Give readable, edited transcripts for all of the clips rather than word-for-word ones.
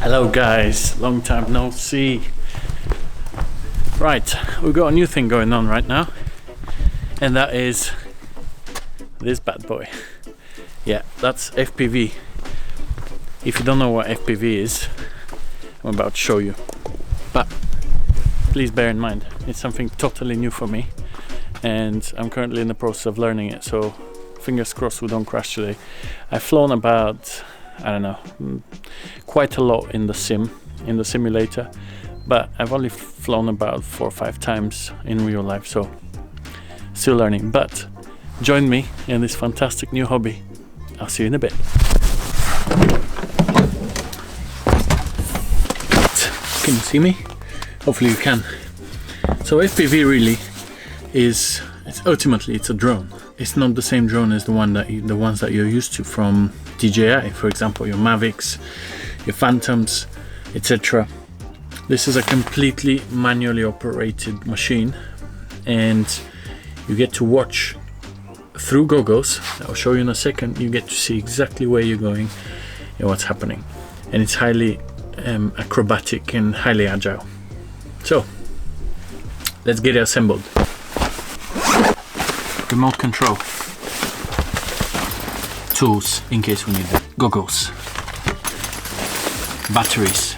Hello guys, long time no see. Right, we've got a new thing going on right now, and that is this bad boy. Yeah, that's FPV. If you don't know what FPV is, I'm about to show you. But please bear in mind, it's something totally new for me, and I'm currently in the process of learning it, so fingers crossed we don't crash today. I've flown about, I don't know, quite a lot in the simulator, but I've only flown about 4 or 5 times in real life, so still learning. But join me in this fantastic new hobby. I'll see you in a bit. Can you see me? Hopefully you can. So FPV really is, it's a drone. It's not the same drone as the ones that you're used to from DJI, for example, your Mavics, your Phantoms, etc. This is a completely manually operated machine, and you get to watch through goggles. I'll show you in a second. You get to see exactly where you're going and what's happening, and it's highly acrobatic and highly agile. So let's get it assembled. Remote control, tools in case we need them, goggles, batteries,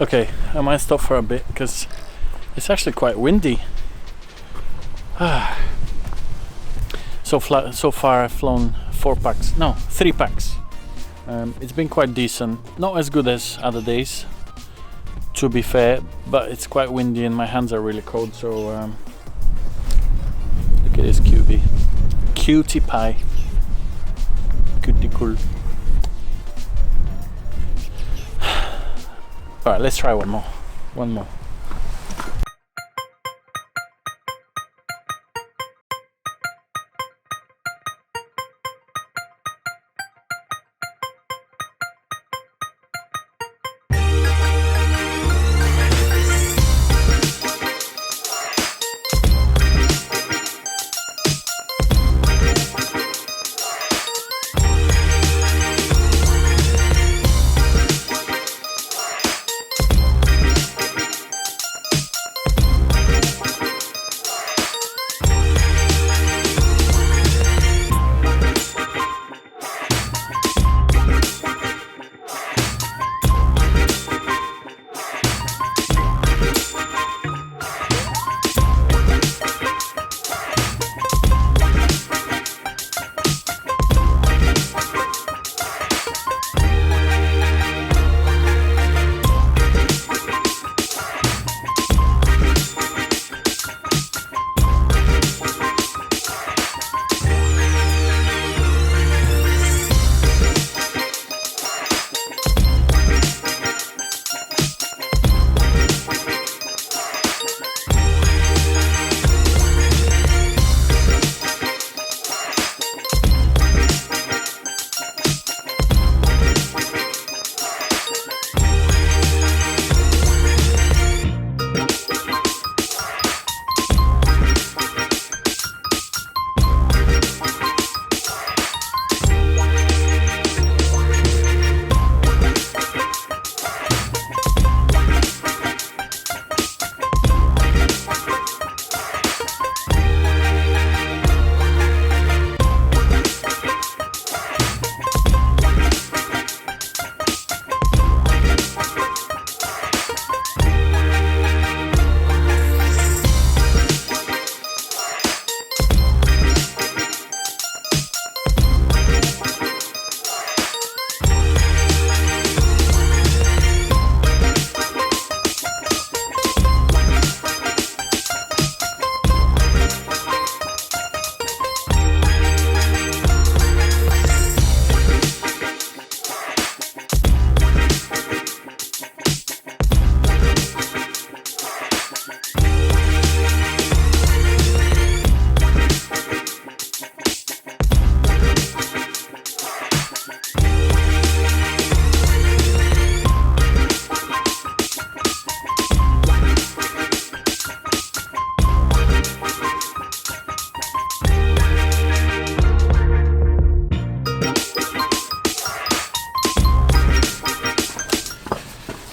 Okay, I might stop for a bit because it's actually quite windy. So far I've flown 3 packs. It's been quite decent, not as good as other days, to be fair, but it's quite windy and my hands are really cold, so look at this cutie pie, cutie cool. Alright, let's try one more.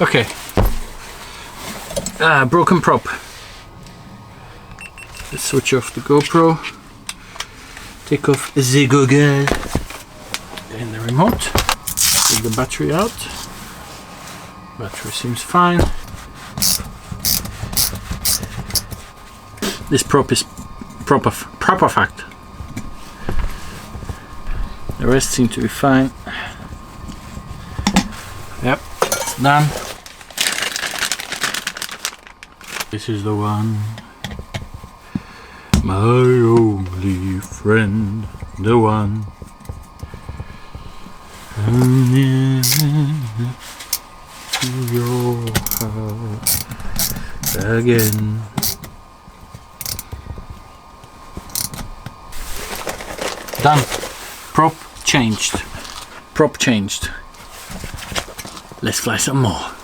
Okay. Broken prop. Let's switch off the GoPro. Take off the goggle. And the remote. Take the battery out. Battery seems fine. This prop is proper fact. The rest seem to be fine. Yep, it's done. This is the one. My only friend, the one. To your heart again. Done. Prop changed. Prop changed. Let's fly some more.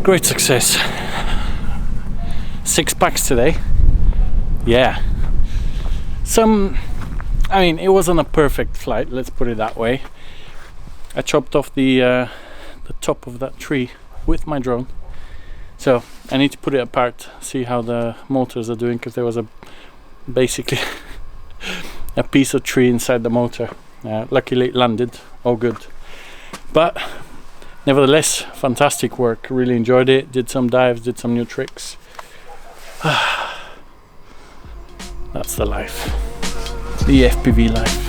Great success. 6 packs today. Yeah. I mean, it wasn't a perfect flight, let's put it that way. I chopped off the top of that tree with my drone. So I need to put it apart, see how the motors are doing, because there was basically a piece of tree inside the motor. Luckily it landed, all good. But nevertheless, fantastic work, really enjoyed it, did some dives, did some new tricks. That's the life, the FPV life.